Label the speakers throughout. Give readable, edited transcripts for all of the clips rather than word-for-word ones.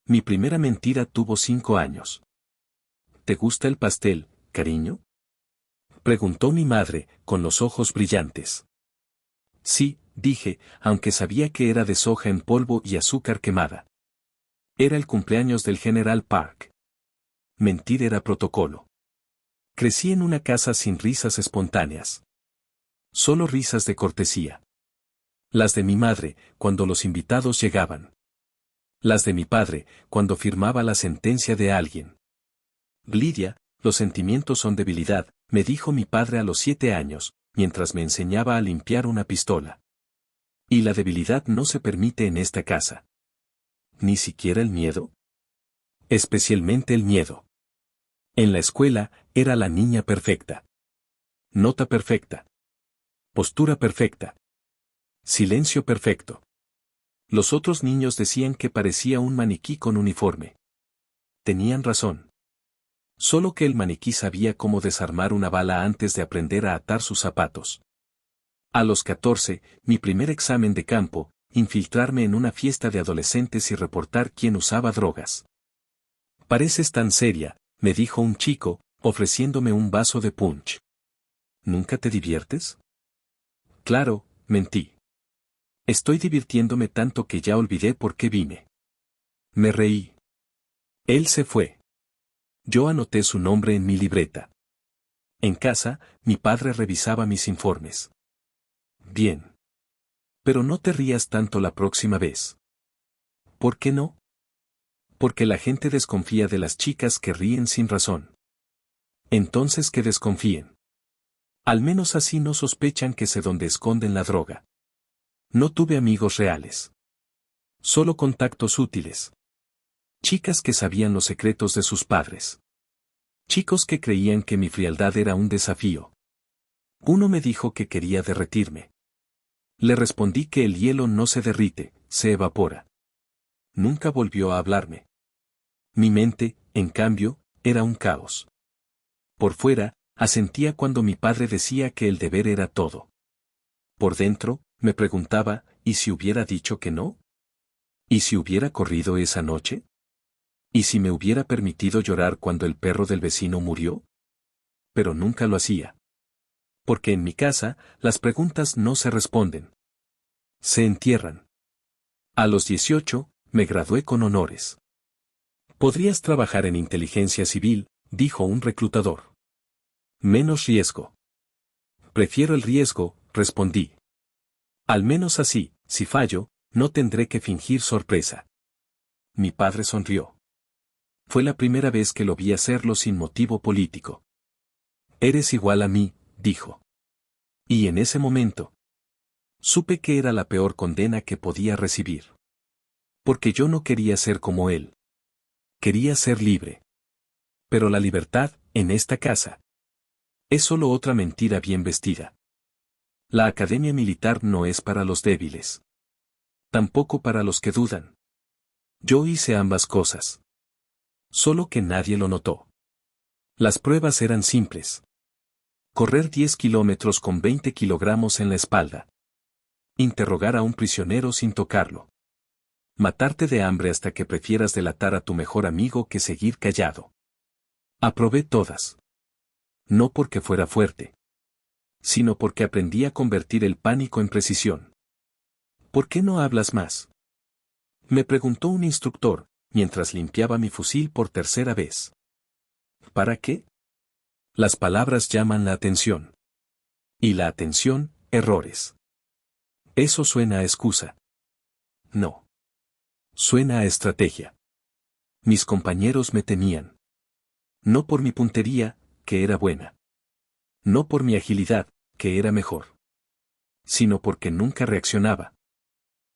Speaker 1: Mi primera mentira tuvo 5 años. ¿Te gusta el pastel, cariño? Preguntó mi madre, con los ojos brillantes. Sí, dije, aunque sabía que era de soja en polvo y azúcar quemada. Era el cumpleaños del General Park. Mentir era protocolo. Crecí en una casa sin risas espontáneas. Solo risas de cortesía. Las de mi madre, cuando los invitados llegaban. Las de mi padre, cuando firmaba la sentencia de alguien. Lidia, los sentimientos son debilidad, me dijo mi padre a los 7 años, mientras me enseñaba a limpiar una pistola. Y la debilidad no se permite en esta casa. ¿Ni siquiera el miedo? Especialmente el miedo. En la escuela, era la niña perfecta. Nota perfecta. Postura perfecta. Silencio perfecto. Los otros niños decían que parecía un maniquí con uniforme. Tenían razón. Solo que el maniquí sabía cómo desarmar una bala antes de aprender a atar sus zapatos. A los 14, mi primer examen de campo, infiltrarme en una fiesta de adolescentes y reportar quién usaba drogas. Pareces tan seria, me dijo un chico, ofreciéndome un vaso de punch. ¿Nunca te diviertes? Claro, mentí. Estoy divirtiéndome tanto que ya olvidé por qué vine. Me reí. Él se fue. Yo anoté su nombre en mi libreta. En casa, mi padre revisaba mis informes. Bien. Pero no te rías tanto la próxima vez. ¿Por qué no? Porque la gente desconfía de las chicas que ríen sin razón. Entonces que desconfíen. Al menos así no sospechan que sé dónde esconden la droga. No tuve amigos reales. Solo contactos útiles. Chicas que sabían los secretos de sus padres. Chicos que creían que mi frialdad era un desafío. Uno me dijo que quería derretirme. Le respondí que el hielo no se derrite, se evapora. Nunca volvió a hablarme. Mi mente, en cambio, era un caos. Por fuera, asentía cuando mi padre decía que el deber era todo. Por dentro, me preguntaba, ¿y si hubiera dicho que no? ¿Y si hubiera corrido esa noche? ¿Y si me hubiera permitido llorar cuando el perro del vecino murió? Pero nunca lo hacía. Porque en mi casa, las preguntas no se responden. Se entierran. A los 18, me gradué con honores. Podrías trabajar en inteligencia civil, dijo un reclutador. Menos riesgo. Prefiero el riesgo, respondí. Al menos así, si fallo, no tendré que fingir sorpresa. Mi padre sonrió. Fue la primera vez que lo vi hacerlo sin motivo político. Eres igual a mí, dijo. Y en ese momento, supe que era la peor condena que podía recibir. Porque yo no quería ser como él. Quería ser libre. Pero la libertad, en esta casa, es solo otra mentira bien vestida. La academia militar no es para los débiles. Tampoco para los que dudan. Yo hice ambas cosas. Solo que nadie lo notó. Las pruebas eran simples. Correr 10 kilómetros con 20 kilogramos en la espalda. Interrogar a un prisionero sin tocarlo. Matarte de hambre hasta que prefieras delatar a tu mejor amigo que seguir callado. Aprobé todas. No porque fuera fuerte, sino porque aprendí a convertir el pánico en precisión. ¿Por qué no hablas más? Me preguntó un instructor, mientras limpiaba mi fusil por tercera vez. ¿Para qué? Las palabras llaman la atención. Y la atención, errores. Eso suena a excusa. No. Suena a estrategia. Mis compañeros me temían. No por mi puntería, que era buena. No por mi agilidad, que era mejor. Sino porque nunca reaccionaba.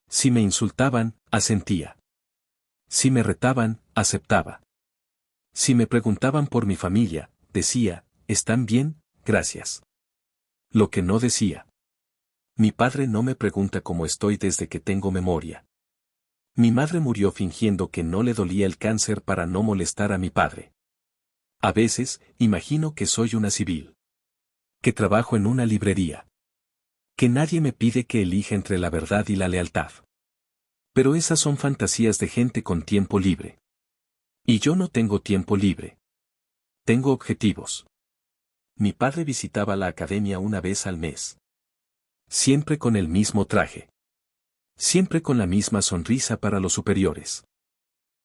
Speaker 1: Si me insultaban, asentía. Si me retaban, aceptaba. Si me preguntaban por mi familia, decía, ¿están bien? Gracias. Lo que no decía. Mi padre no me pregunta cómo estoy desde que tengo memoria. Mi madre murió fingiendo que no le dolía el cáncer para no molestar a mi padre. A veces, imagino que soy una civil. Que trabajo en una librería. Que nadie me pide que elija entre la verdad y la lealtad. Pero esas son fantasías de gente con tiempo libre. Y yo no tengo tiempo libre. Tengo objetivos. Mi padre visitaba la academia una vez al mes. Siempre con el mismo traje. Siempre con la misma sonrisa para los superiores.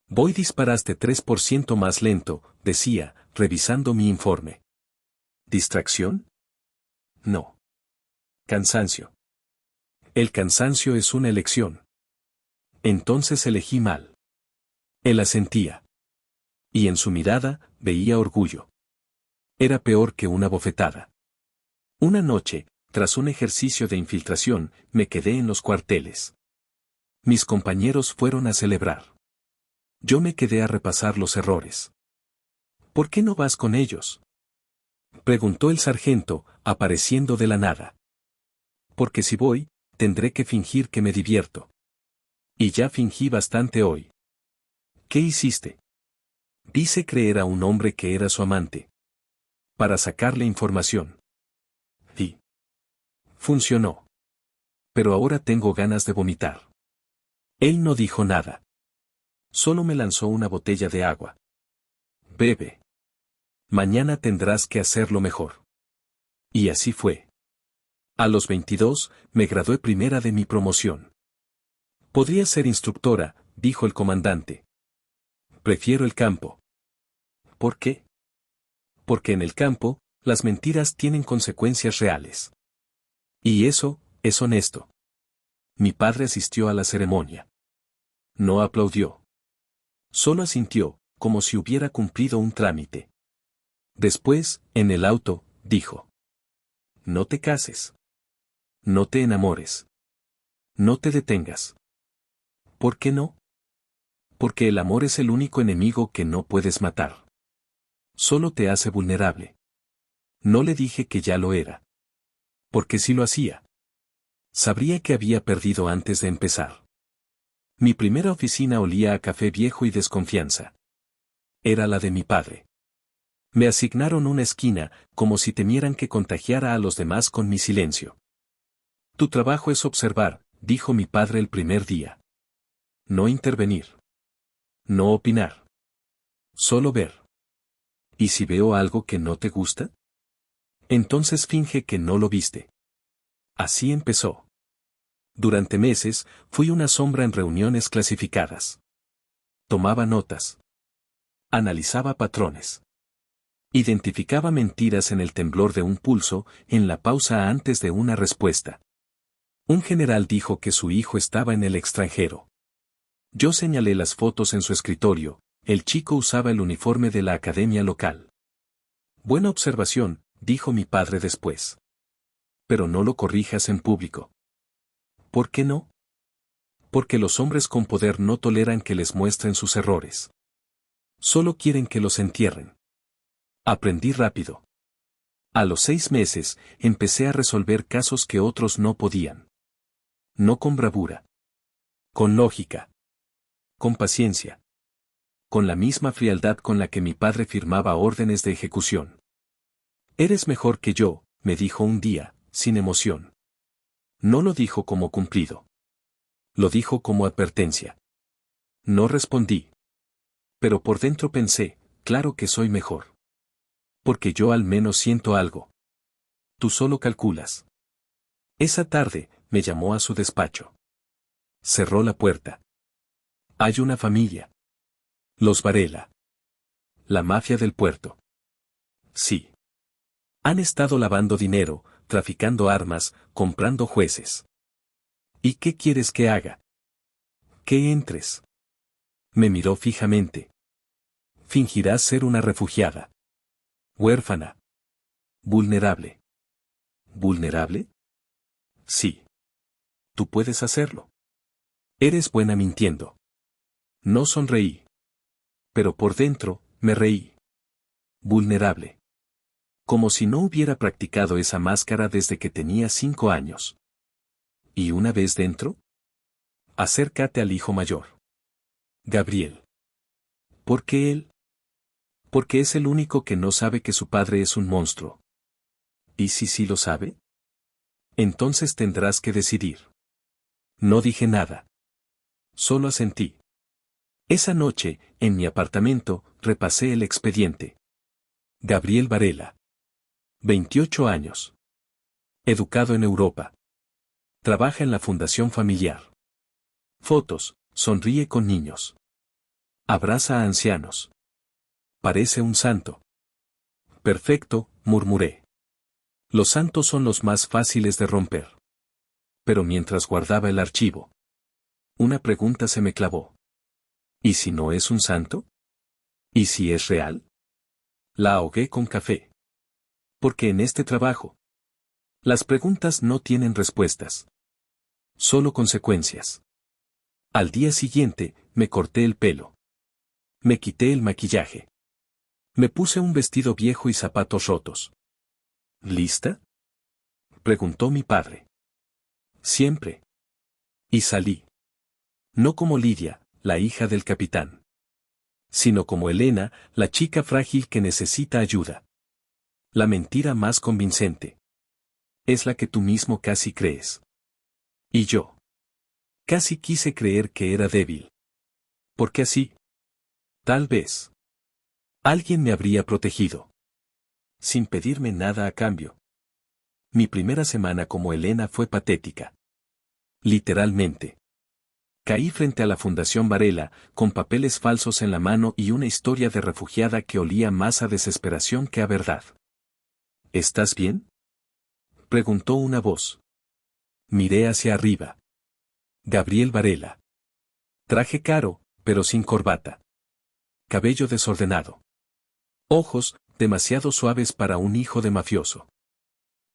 Speaker 1: Voy disparaste 3% más lento, decía, revisando mi informe. ¿Distracción? No. Cansancio. El cansancio es una elección. Entonces elegí mal. Él asentía. Y en su mirada, veía orgullo. Era peor que una bofetada. Una noche, tras un ejercicio de infiltración, me quedé en los cuarteles. Mis compañeros fueron a celebrar. Yo me quedé a repasar los errores. ¿Por qué no vas con ellos?, preguntó el sargento, apareciendo de la nada. Porque si voy, tendré que fingir que me divierto. Y ya fingí bastante hoy. ¿Qué hiciste? Dice creer a un hombre que era su amante. Para sacarle información. Y funcionó. Pero ahora tengo ganas de vomitar. Él no dijo nada. Solo me lanzó una botella de agua. Bebe. Mañana tendrás que hacerlo mejor. Y así fue. A los 22, me gradué primera de mi promoción. Podría ser instructora, dijo el comandante. Prefiero el campo. ¿Por qué? Porque en el campo, las mentiras tienen consecuencias reales. Y eso, es honesto. Mi padre asistió a la ceremonia. No aplaudió. Solo asintió, como si hubiera cumplido un trámite. Después, en el auto, dijo. No te cases. No te enamores. No te detengas. ¿Por qué no? Porque el amor es el único enemigo que no puedes matar. Solo te hace vulnerable. No le dije que ya lo era. Porque si lo hacía, sabría que había perdido antes de empezar. Mi primera oficina olía a café viejo y desconfianza. Era la de mi padre. Me asignaron una esquina, como si temieran que contagiara a los demás con mi silencio. Tu trabajo es observar, dijo mi padre el primer día. No intervenir. No opinar. Solo ver. ¿Y si veo algo que no te gusta? Entonces finge que no lo viste. Así empezó. Durante meses, fui una sombra en reuniones clasificadas. Tomaba notas. Analizaba patrones. Identificaba mentiras en el temblor de un pulso, en la pausa antes de una respuesta. Un general dijo que su hijo estaba en el extranjero. Yo señalé las fotos en su escritorio, el chico usaba el uniforme de la academia local. Buena observación, dijo mi padre después. Pero no lo corrijas en público. ¿Por qué no? Porque los hombres con poder no toleran que les muestren sus errores. Solo quieren que los entierren. Aprendí rápido. A los 6 meses, empecé a resolver casos que otros no podían. No con bravura. Con lógica. Con paciencia. Con la misma frialdad con la que mi padre firmaba órdenes de ejecución. Eres mejor que yo, me dijo un día, sin emoción. No lo dijo como cumplido. Lo dijo como advertencia. No respondí. Pero por dentro pensé, claro que soy mejor. Porque yo al menos siento algo. Tú solo calculas. Esa tarde, me llamó a su despacho. Cerró la puerta. Hay una familia. Los Varela. La mafia del puerto. Sí. Han estado lavando dinero, traficando armas, comprando jueces. ¿Y qué quieres que haga? Que entres. Me miró fijamente. Fingirás ser una refugiada. Huérfana. Vulnerable. ¿Vulnerable? Sí. Tú puedes hacerlo. Eres buena mintiendo. No sonreí. Pero por dentro, me reí. Vulnerable. Como si no hubiera practicado esa máscara desde que tenía 5 años. ¿Y una vez dentro? Acércate al hijo mayor. Gabriel. ¿Por qué él? Porque es el único que no sabe que su padre es un monstruo. ¿Y si sí lo sabe? Entonces tendrás que decidir. No dije nada. Solo asentí. Esa noche, en mi apartamento, repasé el expediente. Gabriel Varela. 28 años. Educado en Europa. Trabaja en la Fundación Familiar. Fotos, sonríe con niños. Abraza a ancianos. Parece un santo. Perfecto, murmuré. Los santos son los más fáciles de romper. Pero mientras guardaba el archivo, una pregunta se me clavó. ¿Y si no es un santo? ¿Y si es real? La ahogué con café. Porque en este trabajo, las preguntas no tienen respuestas. Solo consecuencias. Al día siguiente, me corté el pelo. Me quité el maquillaje. Me puse un vestido viejo y zapatos rotos. ¿Lista?, preguntó mi padre. Siempre. Y salí. No como Lidia, la hija del capitán, sino como Elena, la chica frágil que necesita ayuda. La mentira más convincente es la que tú mismo casi crees. Y yo casi quise creer que era débil. Porque así, tal vez, alguien me habría protegido. Sin pedirme nada a cambio. Mi primera semana como Elena fue patética. Literalmente. Caí frente a la Fundación Varela, con papeles falsos en la mano y una historia de refugiada que olía más a desesperación que a verdad. ¿Estás bien?, preguntó una voz. Miré hacia arriba. Gabriel Varela. Traje caro, pero sin corbata. Cabello desordenado. Ojos, demasiado suaves para un hijo de mafioso.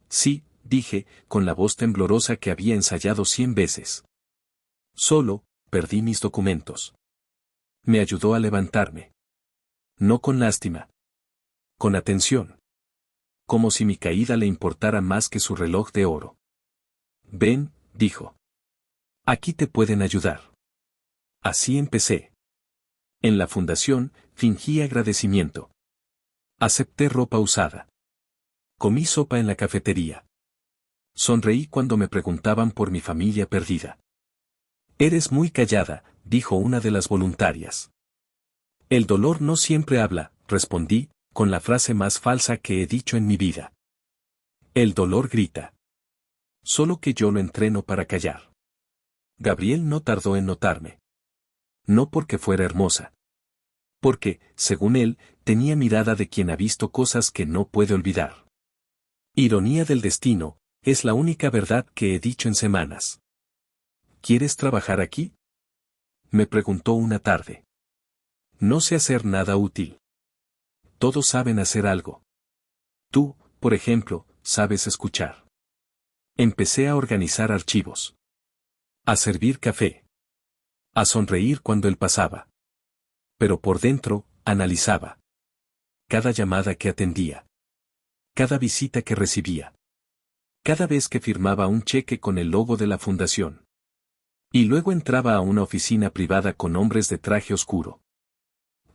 Speaker 1: Sí, dije, con la voz temblorosa que había ensayado 100 veces. Solo, perdí mis documentos. Me ayudó a levantarme. No con lástima. Con atención. Como si mi caída le importara más que su reloj de oro. Ven, dijo. Aquí te pueden ayudar. Así empecé. En la fundación, fingí agradecimiento. Acepté ropa usada. Comí sopa en la cafetería. Sonreí cuando me preguntaban por mi familia perdida. Eres muy callada, dijo una de las voluntarias. El dolor no siempre habla, respondí, con la frase más falsa que he dicho en mi vida. El dolor grita. Solo que yo lo entreno para callar. Gabriel no tardó en notarme. No porque fuera hermosa. Porque, según él, tenía mirada de quien ha visto cosas que no puede olvidar. Ironía del destino, es la única verdad que he dicho en semanas. ¿Quieres trabajar aquí?, me preguntó una tarde. No sé hacer nada útil. Todos saben hacer algo. Tú, por ejemplo, sabes escuchar. Empecé a organizar archivos. A servir café. A sonreír cuando él pasaba. Pero por dentro, analizaba. Cada llamada que atendía. Cada visita que recibía. Cada vez que firmaba un cheque con el logo de la fundación. Y luego entraba a una oficina privada con hombres de traje oscuro.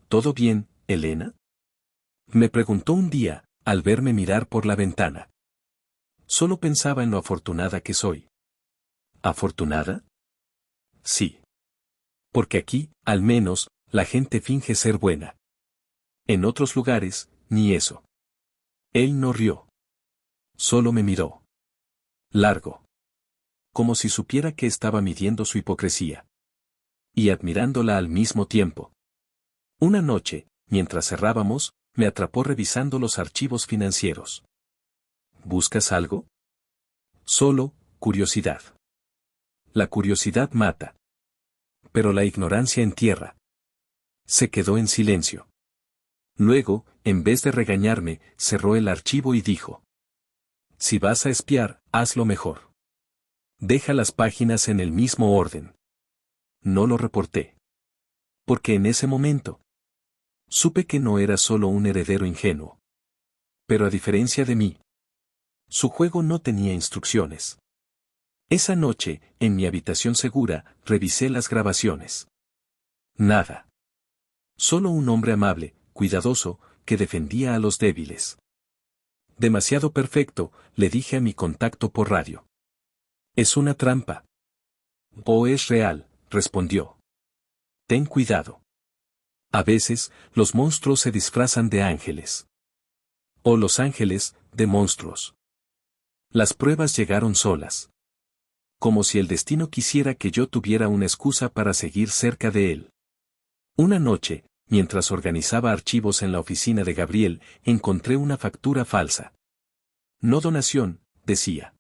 Speaker 1: ¿Todo bien, Elena?, me preguntó un día, al verme mirar por la ventana. Solo pensaba en lo afortunada que soy. ¿Afortunada? Sí. Porque aquí, al menos, la gente finge ser buena. En otros lugares, ni eso. Él no rió. Solo me miró. Largo. Como si supiera que estaba midiendo su hipocresía. Y admirándola al mismo tiempo. Una noche, mientras cerrábamos, me atrapó revisando los archivos financieros. ¿Buscas algo? Solo, curiosidad. La curiosidad mata. Pero la ignorancia entierra. Se quedó en silencio. Luego, en vez de regañarme, cerró el archivo y dijo: si vas a espiar, hazlo mejor. Deja las páginas en el mismo orden. No lo reporté. Porque en ese momento, supe que no era solo un heredero ingenuo. Pero a diferencia de mí, su juego no tenía instrucciones. Esa noche, en mi habitación segura, revisé las grabaciones. Nada. Solo un hombre amable, cuidadoso, que defendía a los débiles. Demasiado perfecto, le dije a mi contacto por radio. Es una trampa. ¿O es real?, respondió. Ten cuidado. A veces, los monstruos se disfrazan de ángeles. O los ángeles, de monstruos. Las pruebas llegaron solas. Como si el destino quisiera que yo tuviera una excusa para seguir cerca de él. Una noche, mientras organizaba archivos en la oficina de Gabriel, encontré una factura falsa. No donación, decía.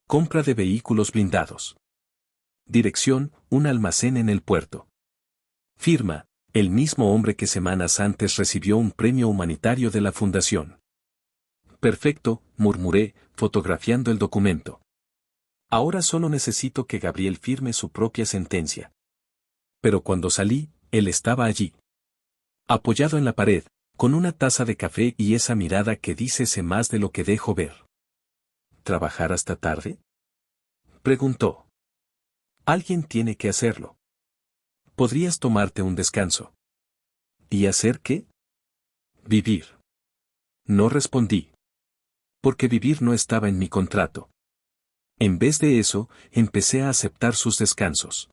Speaker 1: Compra de vehículos blindados. Dirección, un almacén en el puerto. Firma, el mismo hombre que semanas antes recibió un premio humanitario de la fundación. Perfecto, murmuré, fotografiando el documento. Ahora solo necesito que Gabriel firme su propia sentencia. Pero cuando salí, él estaba allí. Apoyado en la pared, con una taza de café y esa mirada que dice sé más de lo que dejo ver. ¿Trabajar hasta tarde? Preguntó. Alguien tiene que hacerlo. Podrías tomarte un descanso. ¿Y hacer qué? Vivir. No respondí. Porque vivir no estaba en mi contrato. En vez de eso, empecé a aceptar sus descansos.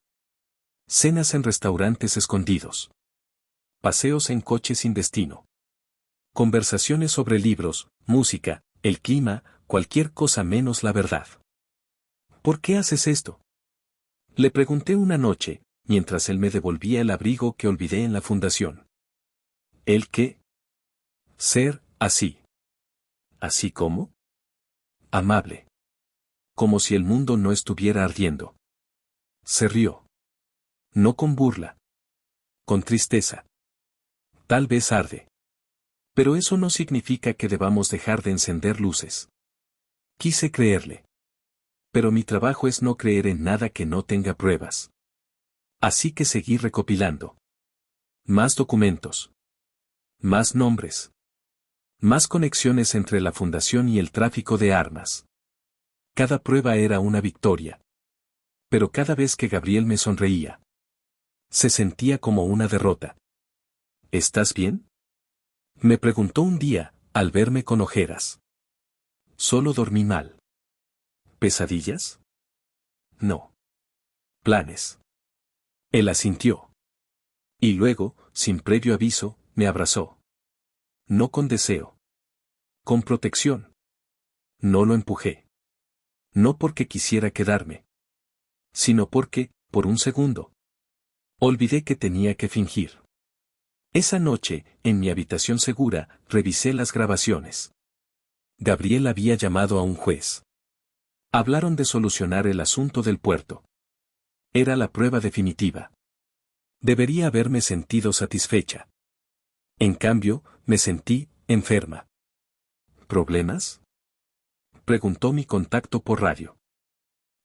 Speaker 1: Cenas en restaurantes escondidos. Paseos en coche sin destino. Conversaciones sobre libros, música, el clima, cualquier cosa menos la verdad. ¿Por qué haces esto? Le pregunté una noche, mientras él me devolvía el abrigo que olvidé en la fundación. ¿El qué? Ser, así. ¿Así como? Amable. Como si el mundo no estuviera ardiendo. Se rió. No con burla. Con tristeza. Tal vez arde. Pero eso no significa que debamos dejar de encender luces. Quise creerle. Pero mi trabajo es no creer en nada que no tenga pruebas. Así que seguí recopilando. Más documentos. Más nombres. Más conexiones entre la fundación y el tráfico de armas. Cada prueba era una victoria. Pero cada vez que Gabriel me sonreía, se sentía como una derrota. ¿Estás bien? Me preguntó un día, al verme con ojeras. Solo dormí mal. ¿Pesadillas? No. Planes. Él asintió. Y luego, sin previo aviso, me abrazó. No con deseo. Con protección. No lo empujé. No porque quisiera quedarme. Sino porque, por un segundo, olvidé que tenía que fingir. Esa noche, en mi habitación segura, revisé las grabaciones. Gabriel había llamado a un juez. Hablaron de solucionar el asunto del puerto. Era la prueba definitiva. Debería haberme sentido satisfecha. En cambio, me sentí enferma. ¿Problemas? Preguntó mi contacto por radio.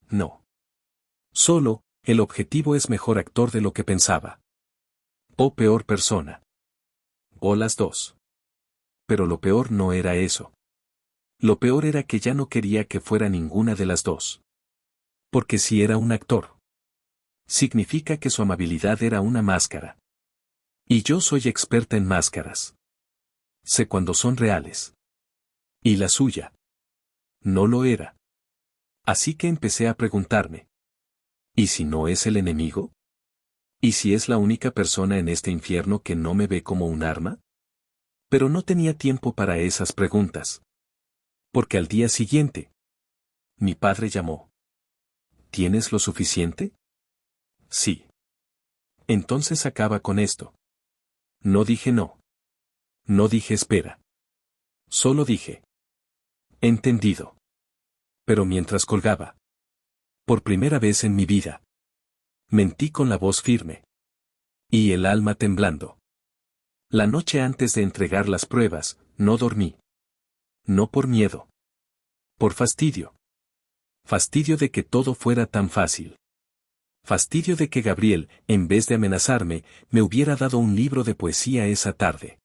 Speaker 1: No. Solo, el objetivo es mejor actor de lo que pensaba. O peor persona. O las dos. Pero lo peor no era eso. Lo peor era que ya no quería que fuera ninguna de las dos. Porque si era un actor, significa que su amabilidad era una máscara. Y yo soy experta en máscaras. Sé cuando son reales. Y la suya no lo era. Así que empecé a preguntarme. ¿Y si no es el enemigo? ¿Y si es la única persona en este infierno que no me ve como un arma? Pero no tenía tiempo para esas preguntas. Porque al día siguiente, mi padre llamó. ¿Tienes lo suficiente? Sí. Entonces acaba con esto. No dije no. No dije espera. Solo dije. Entendido. Pero mientras colgaba. Por primera vez en mi vida. Mentí con la voz firme. Y el alma temblando. La noche antes de entregar las pruebas, no dormí. No por miedo. Por fastidio. Fastidio de que todo fuera tan fácil. Fastidio de que Gabriel, en vez de amenazarme, me hubiera dado un libro de poesía esa tarde.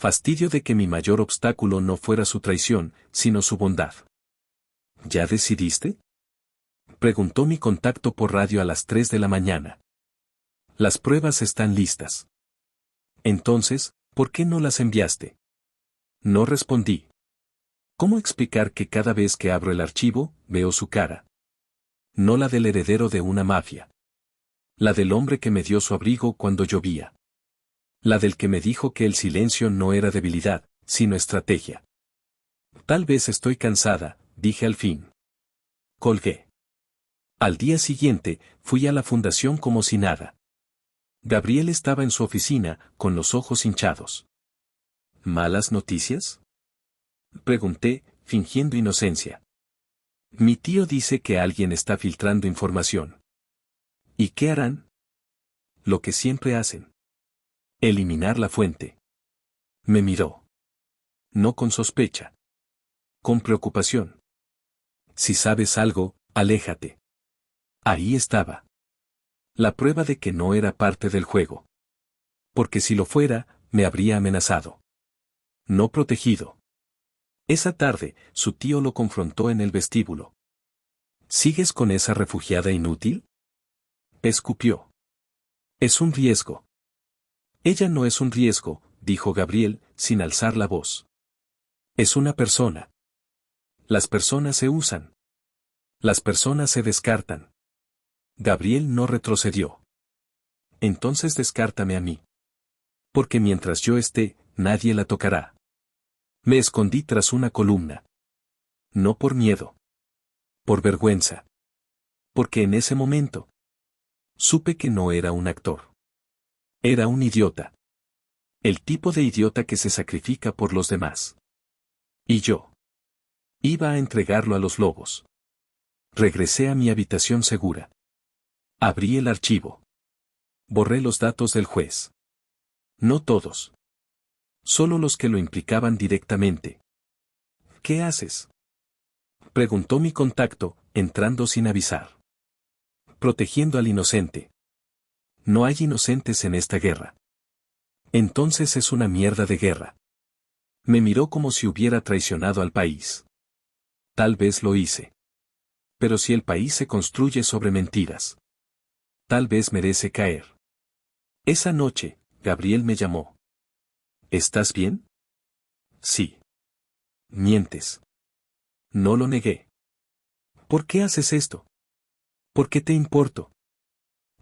Speaker 1: Fastidio de que mi mayor obstáculo no fuera su traición, sino su bondad. ¿Ya decidiste? Preguntó mi contacto por radio a las 3 de la mañana. Las pruebas están listas. Entonces, ¿por qué no las enviaste? No respondí. ¿Cómo explicar que cada vez que abro el archivo, veo su cara? No la del heredero de una mafia. La del hombre que me dio su abrigo cuando llovía. La del que me dijo que el silencio no era debilidad, sino estrategia. Tal vez estoy cansada, dije al fin. Colgué. Al día siguiente, fui a la fundación como si nada. Gabriel estaba en su oficina, con los ojos hinchados. ¿Malas noticias?, pregunté, fingiendo inocencia. Mi tío dice que alguien está filtrando información. ¿Y qué harán? Lo que siempre hacen. Eliminar la fuente. Me miró. No con sospecha. Con preocupación. Si sabes algo, aléjate. Ahí estaba. La prueba de que no era parte del juego. Porque si lo fuera, me habría amenazado. No protegido. Esa tarde, su tío lo confrontó en el vestíbulo. ¿Sigues con esa refugiada inútil?, escupió. Es un riesgo. Ella no es un riesgo, dijo Gabriel, sin alzar la voz. Es una persona. Las personas se usan. Las personas se descartan. Gabriel no retrocedió. Entonces descártame a mí. Porque mientras yo esté, nadie la tocará. Me escondí tras una columna. No por miedo. Por vergüenza. Porque en ese momento supe que no era un actor. Era un idiota. El tipo de idiota que se sacrifica por los demás. Y yo iba a entregarlo a los lobos. Regresé a mi habitación segura. Abrí el archivo. Borré los datos del juez. No todos. Solo los que lo implicaban directamente. ¿Qué haces?, preguntó mi contacto, entrando sin avisar. Protegiendo al inocente. No hay inocentes en esta guerra. Entonces es una mierda de guerra. Me miró como si hubiera traicionado al país. Tal vez lo hice. Pero si el país se construye sobre mentiras, tal vez merece caer. Esa noche, Gabriel me llamó. ¿Estás bien? Sí. Mientes. No lo negué. ¿Por qué haces esto? ¿Por qué te importo?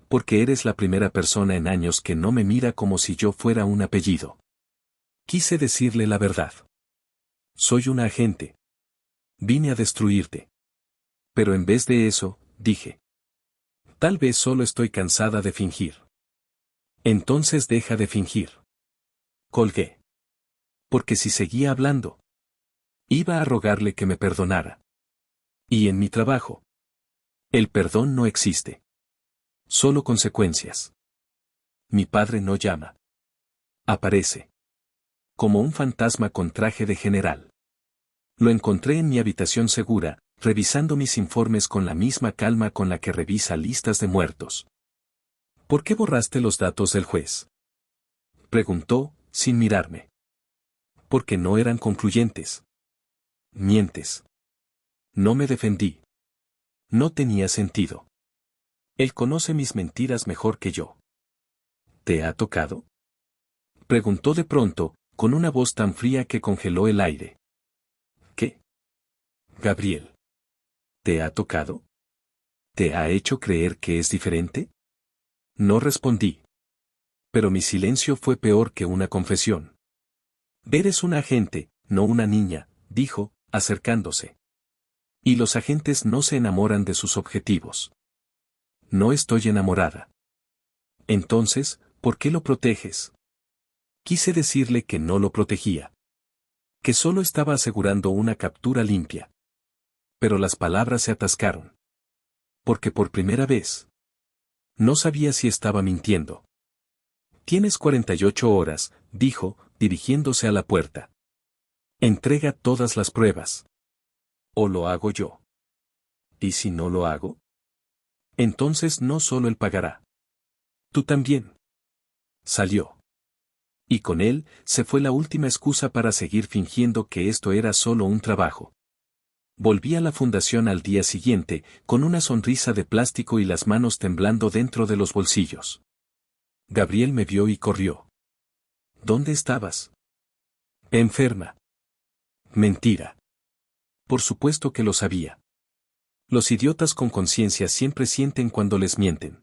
Speaker 1: Porque eres la primera persona en años que no me mira como si yo fuera un apellido. Quise decirle la verdad. Soy un agente. Vine a destruirte. Pero en vez de eso, dije. Tal vez solo estoy cansada de fingir. Entonces deja de fingir. Colgué. Porque si seguía hablando, iba a rogarle que me perdonara. Y en mi trabajo, el perdón no existe. Solo consecuencias. Mi padre no llama. Aparece. Como un fantasma con traje de general. Lo encontré en mi habitación segura, revisando mis informes con la misma calma con la que revisa listas de muertos. ¿Por qué borraste los datos del juez?, preguntó, sin mirarme. Porque no eran concluyentes. Mientes. No me defendí. No tenía sentido. Él conoce mis mentiras mejor que yo. ¿Te ha tocado?, preguntó de pronto, con una voz tan fría que congeló el aire. ¿Qué? Gabriel. ¿Te ha tocado? ¿Te ha hecho creer que es diferente? No respondí. Pero mi silencio fue peor que una confesión. Eres un agente, no una niña, dijo, acercándose. Y los agentes no se enamoran de sus objetivos. No estoy enamorada. Entonces, ¿por qué lo proteges? Quise decirle que no lo protegía. Que solo estaba asegurando una captura limpia. Pero las palabras se atascaron. Porque por primera vez, no sabía si estaba mintiendo. Tienes 48 horas, dijo, dirigiéndose a la puerta. Entrega todas las pruebas. ¿O lo hago yo? ¿Y si no lo hago? Entonces no solo él pagará. Tú también. Salió. Y con él, se fue la última excusa para seguir fingiendo que esto era solo un trabajo. Volví a la fundación al día siguiente, con una sonrisa de plástico y las manos temblando dentro de los bolsillos. Gabriel me vio y corrió. ¿Dónde estabas? Enferma. Mentira. Por supuesto que lo sabía. Los idiotas con conciencia siempre sienten cuando les mienten.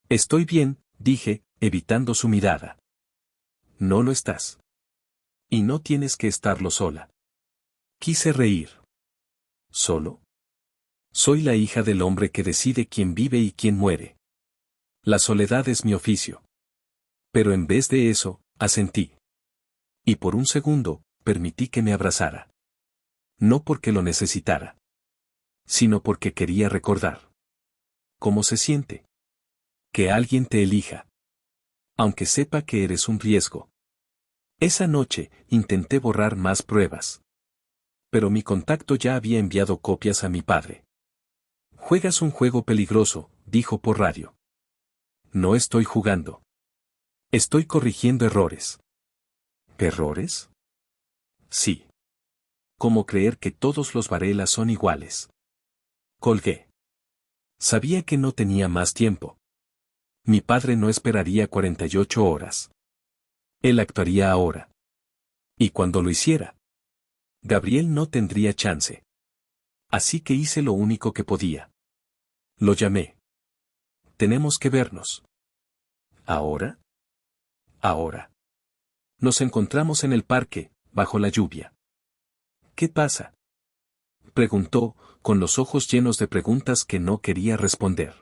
Speaker 1: Estoy bien, dije, evitando su mirada. No lo estás. Y no tienes que estarlo sola. Quise reír. ¿Solo? Soy la hija del hombre que decide quién vive y quién muere. La soledad es mi oficio. Pero en vez de eso, asentí. Y por un segundo, permití que me abrazara. No porque lo necesitara, sino porque quería recordar. ¿Cómo se siente? Que alguien te elija. Aunque sepa que eres un riesgo. Esa noche, intenté borrar más pruebas. Pero mi contacto ya había enviado copias a mi padre. Juegas un juego peligroso, dijo por radio. No estoy jugando. Estoy corrigiendo errores. ¿Errores? Sí. ¿Cómo creer que todos los Varela son iguales? Colgué. Sabía que no tenía más tiempo. Mi padre no esperaría 48 horas. Él actuaría ahora. Y cuando lo hiciera, Gabriel no tendría chance. Así que hice lo único que podía. Lo llamé. Tenemos que vernos. ¿Ahora? Ahora. Nos encontramos en el parque, bajo la lluvia. ¿Qué pasa? Preguntó, con los ojos llenos de preguntas que no quería responder.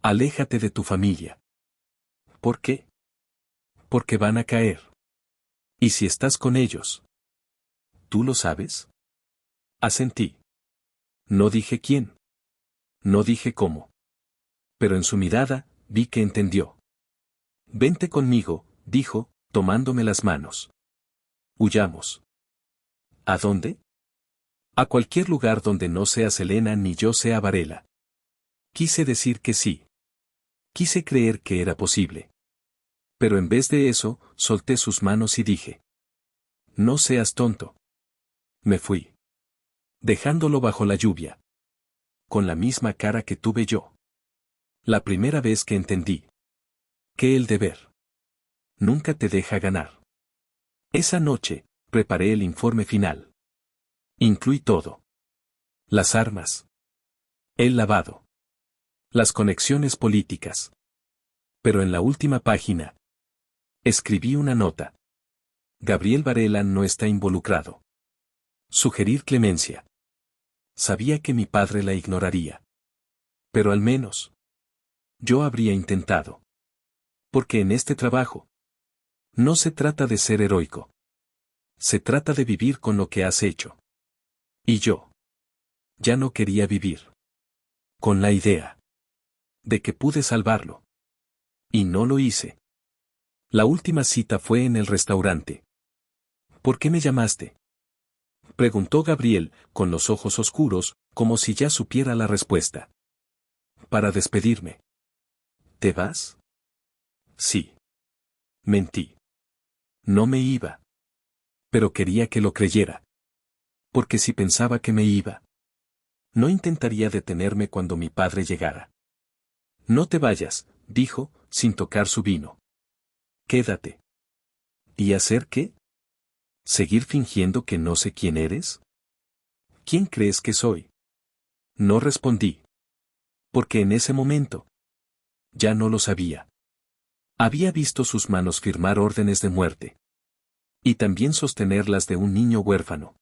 Speaker 1: Aléjate de tu familia. ¿Por qué? Porque van a caer. ¿Y si estás con ellos? ¿Tú lo sabes? Asentí. No dije quién. No dije cómo. Pero en su mirada, vi que entendió. Vente conmigo, dijo, tomándome las manos. Huyamos. ¿A dónde? A cualquier lugar donde no seas Elena ni yo sea Varela. Quise decir que sí. Quise creer que era posible. Pero en vez de eso, solté sus manos y dije. No seas tonto. Me fui. Dejándolo bajo la lluvia. Con la misma cara que tuve yo. La primera vez que entendí. Que el deber nunca te deja ganar. Esa noche, preparé el informe final. Incluí todo. Las armas. El lavado. Las conexiones políticas. Pero en la última página, escribí una nota. Gabriel Varela no está involucrado. Sugerir clemencia. Sabía que mi padre la ignoraría. Pero al menos, yo habría intentado. Porque en este trabajo, no se trata de ser heroico. Se trata de vivir con lo que has hecho. Y yo, ya no quería vivir. Con la idea de que pude salvarlo. Y no lo hice. La última cita fue en el restaurante. ¿Por qué me llamaste? Preguntó Gabriel, con los ojos oscuros, como si ya supiera la respuesta. Para despedirme. ¿Te vas? Sí. Mentí. No me iba. Pero quería que lo creyera. Porque si pensaba que me iba, no intentaría detenerme cuando mi padre llegara. No te vayas, dijo, sin tocar su vino. Quédate. ¿Y hacer qué? ¿Seguir fingiendo que no sé quién eres? ¿Quién crees que soy? No respondí. Porque en ese momento, ya no lo sabía. Había visto sus manos firmar órdenes de muerte. Y también sostenerlas de un niño huérfano.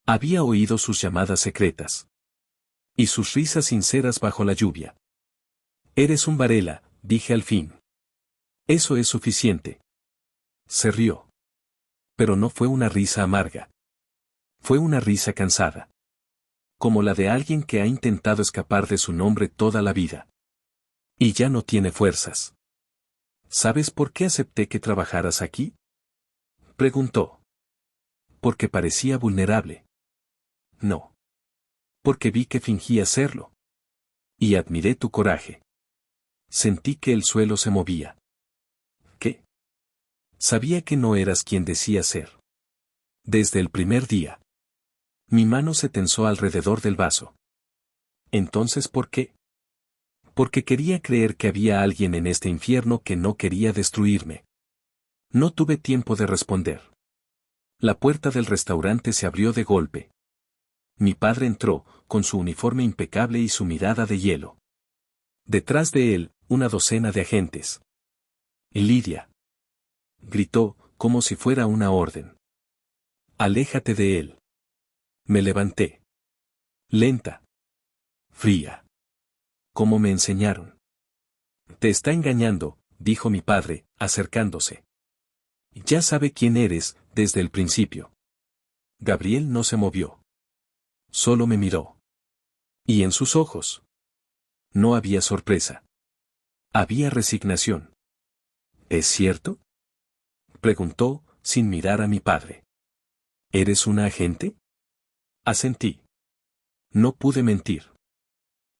Speaker 1: Había oído sus llamadas secretas. Y sus risas sinceras bajo la lluvia. Eres un Varela, dije al fin. Eso es suficiente. Se rió. Pero no fue una risa amarga. Fue una risa cansada. Como la de alguien que ha intentado escapar de su nombre toda la vida. Y ya no tiene fuerzas. ¿Sabes por qué acepté que trabajaras aquí? Preguntó. Porque parecía vulnerable. No. Porque vi que fingía serlo. Y admiré tu coraje. Sentí que el suelo se movía. ¿Qué? Sabía que no eras quien decía ser. Desde el primer día. Mi mano se tensó alrededor del vaso. Entonces, ¿por qué? Porque quería creer que había alguien en este infierno que no quería destruirme. No tuve tiempo de responder. La puerta del restaurante se abrió de golpe. Mi padre entró, con su uniforme impecable y su mirada de hielo. Detrás de él, una docena de agentes. Lidia. Gritó, como si fuera una orden. Aléjate de él. Me levanté. Lenta. Fría. Como me enseñaron. Te está engañando, dijo mi padre, acercándose. Ya sabe quién eres, desde el principio. Gabriel no se movió. Solo me miró. Y en sus ojos no había sorpresa. Había resignación. ¿Es cierto?, preguntó, sin mirar a mi padre. ¿Eres una agente? Asentí. No pude mentir.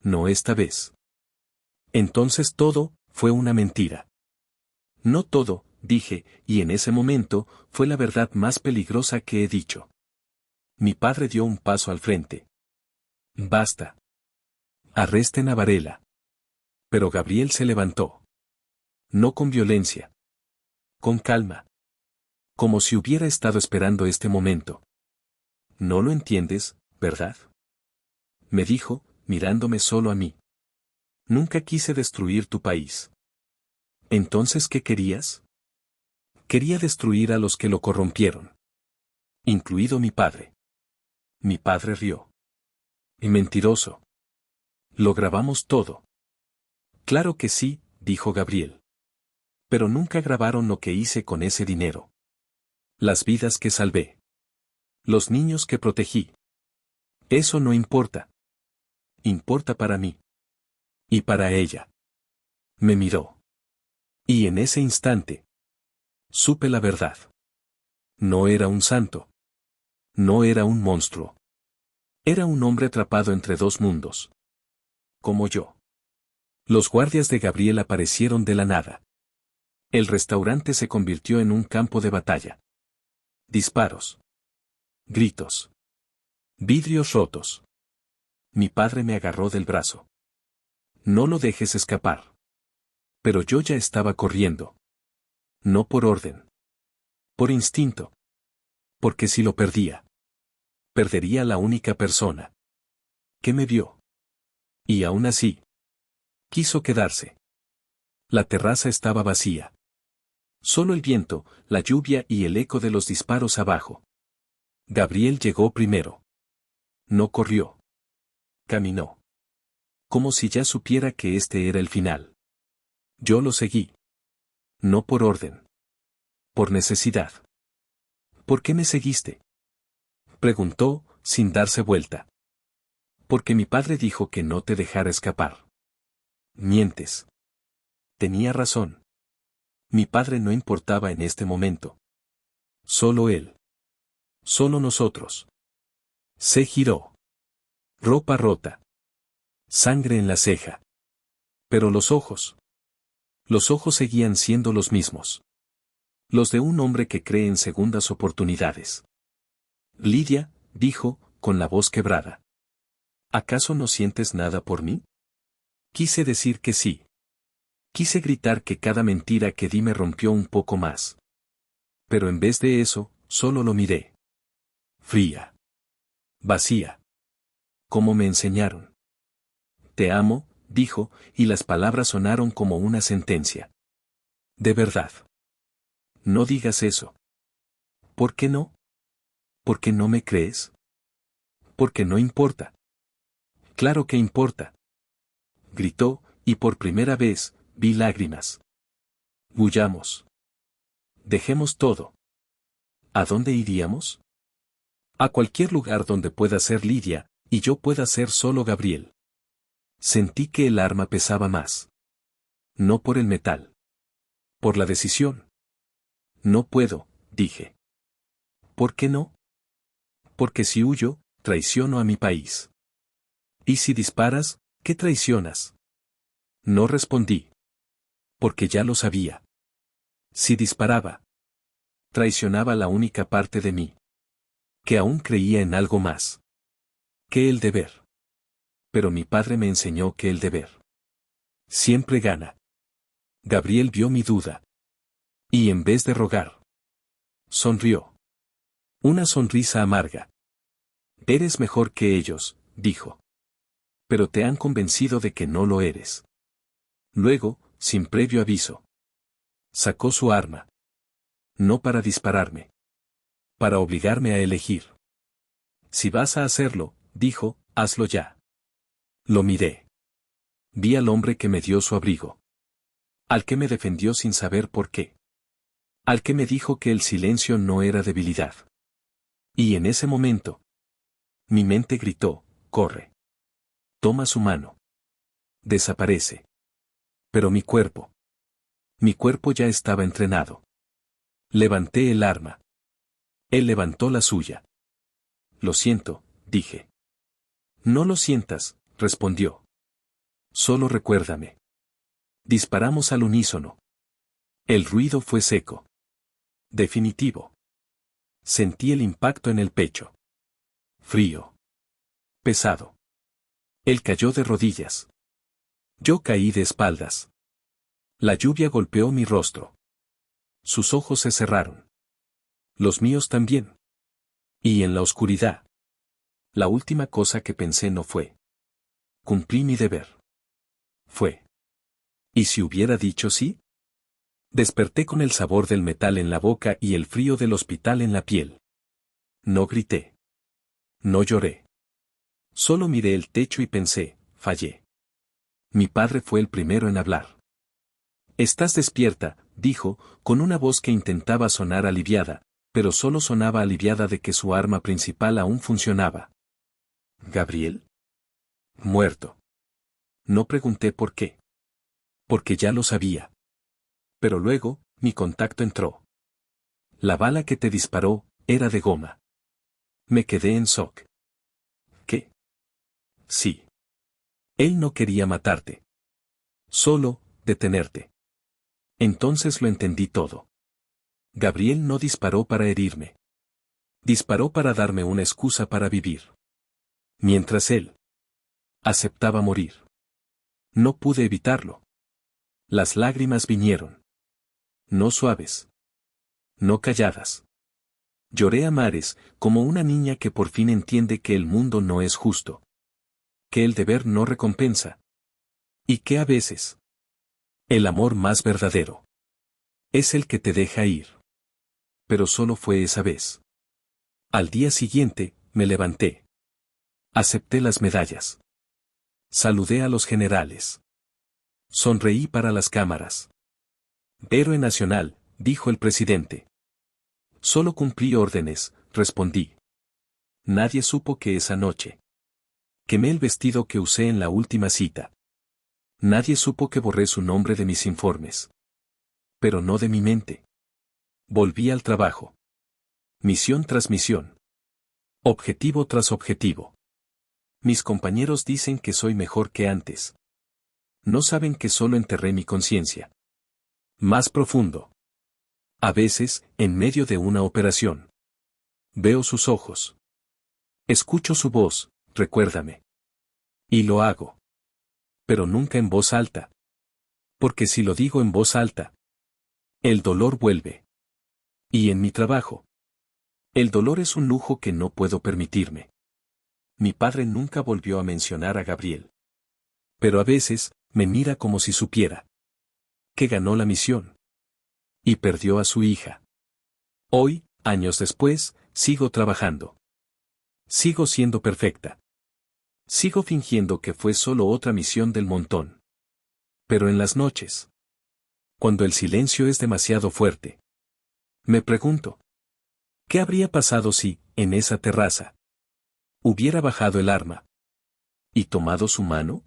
Speaker 1: No esta vez. Entonces todo fue una mentira. No todo, dije, y en ese momento fue la verdad más peligrosa que he dicho. Mi padre dio un paso al frente. Basta. Arresten a Varela. Pero Gabriel se levantó. No con violencia. Con calma. Como si hubiera estado esperando este momento. No lo entiendes, ¿verdad?, me dijo, mirándome solo a mí. Nunca quise destruir tu país. ¿Entonces qué querías? Quería destruir a los que lo corrompieron. Incluido mi padre. Mi padre rió. Y mentiroso. Lo grabamos todo. Claro que sí, dijo Gabriel. Pero nunca grabaron lo que hice con ese dinero. Las vidas que salvé. Los niños que protegí. Eso no importa. Importa para mí. Y para ella. Me miró. Y en ese instante supe la verdad. No era un santo. No era un monstruo. Era un hombre atrapado entre dos mundos. Como yo. Los guardias de Gabriel aparecieron de la nada. El restaurante se convirtió en un campo de batalla. Disparos. Gritos. Vidrios rotos. Mi padre me agarró del brazo. No lo dejes escapar. Pero yo ya estaba corriendo. No por orden. Por instinto. Porque si lo perdía, perdería a la única persona que me vio. Y aún así, quiso quedarse. La terraza estaba vacía. Solo el viento, la lluvia y el eco de los disparos abajo. Gabriel llegó primero. No corrió. Caminó. Como si ya supiera que este era el final. Yo lo seguí. No por orden. Por necesidad. ¿Por qué me seguiste?, preguntó, sin darse vuelta. Porque mi padre dijo que no te dejara escapar. Mientes. Tenía razón. Mi padre no importaba en este momento. Solo él. Solo nosotros. Se giró. Ropa rota. Sangre en la ceja. Pero los ojos. Los ojos seguían siendo los mismos. Los de un hombre que cree en segundas oportunidades. Lidia, dijo, con la voz quebrada. ¿Acaso no sientes nada por mí? Quise decir que sí. Quise gritar que cada mentira que di me rompió un poco más. Pero en vez de eso, solo lo miré. Fría. Vacía. Como me enseñaron. Te amo, dijo, y las palabras sonaron como una sentencia. De verdad. No digas eso. ¿Por qué no? ¿Por qué no me crees? Porque no importa. Claro que importa. Gritó, y por primera vez, vi lágrimas. Huyamos. Dejemos todo. ¿A dónde iríamos? A cualquier lugar donde pueda ser Lidia, y yo pueda ser solo Gabriel. Sentí que el arma pesaba más. No por el metal. Por la decisión. No puedo, dije. ¿Por qué no? Porque si huyo, traiciono a mi país. ¿Y si disparas, qué traicionas? No respondí. Porque ya lo sabía. Si disparaba, traicionaba la única parte de mí. Que aún creía en algo más. Que el deber. Pero mi padre me enseñó que el deber siempre gana. Gabriel vio mi duda. Y en vez de rogar, sonrió. Una sonrisa amarga. Eres mejor que ellos, dijo. Pero te han convencido de que no lo eres. Luego, sin previo aviso. Sacó su arma. No para dispararme. Para obligarme a elegir. Si vas a hacerlo, dijo, hazlo ya. Lo miré. Vi al hombre que me dio su abrigo. Al que me defendió sin saber por qué. Al que me dijo que el silencio no era debilidad. Y en ese momento, mi mente gritó, corre. Toma su mano. Desaparece. Pero mi cuerpo ya estaba entrenado. Levanté el arma. Él levantó la suya. Lo siento, dije. No lo sientas, respondió. Solo recuérdame. Disparamos al unísono. El ruido fue seco. Definitivo. Sentí el impacto en el pecho. Frío. Pesado. Él cayó de rodillas. Yo caí de espaldas. La lluvia golpeó mi rostro. Sus ojos se cerraron. Los míos también. Y en la oscuridad. La última cosa que pensé no fue. Cumplí mi deber. Fue. ¿Y si hubiera dicho sí? Desperté con el sabor del metal en la boca y el frío del hospital en la piel. No grité. No lloré. Solo miré el techo y pensé, fallé. Mi padre fue el primero en hablar. Estás despierta, dijo, con una voz que intentaba sonar aliviada, pero solo sonaba aliviada de que su arma principal aún funcionaba. ¿Gabriel? Muerto. No pregunté por qué. Porque ya lo sabía. Pero luego, mi contacto entró. La bala que te disparó, era de goma. Me quedé en shock. ¿Qué? Sí. Él no quería matarte. Solo, detenerte. Entonces lo entendí todo. Gabriel no disparó para herirme. Disparó para darme una excusa para vivir. Mientras él aceptaba morir. No pude evitarlo. Las lágrimas vinieron. No suaves. No calladas. Lloré a mares, como una niña que por fin entiende que el mundo no es justo. Que el deber no recompensa. Y que a veces, el amor más verdadero es el que te deja ir. Pero solo fue esa vez. Al día siguiente, me levanté. Acepté las medallas. Saludé a los generales. Sonreí para las cámaras. Héroe nacional, dijo el presidente. Solo cumplí órdenes, respondí. Nadie supo que esa noche quemé el vestido que usé en la última cita. Nadie supo que borré su nombre de mis informes. Pero no de mi mente. Volví al trabajo. Misión tras misión. Objetivo tras objetivo. Mis compañeros dicen que soy mejor que antes. No saben que solo enterré mi conciencia. Más profundo. A veces, en medio de una operación. Veo sus ojos. Escucho su voz, recuérdame. Y lo hago. Pero nunca en voz alta. Porque si lo digo en voz alta, el dolor vuelve. Y en mi trabajo, el dolor es un lujo que no puedo permitirme. Mi padre nunca volvió a mencionar a Gabriel. Pero a veces, me mira como si supiera que ganó la misión. Y perdió a su hija. Hoy, años después, sigo trabajando. Sigo siendo perfecta. Sigo fingiendo que fue solo otra misión del montón. Pero en las noches, cuando el silencio es demasiado fuerte, me pregunto, ¿qué habría pasado si, en esa terraza, hubiera bajado el arma y tomado su mano?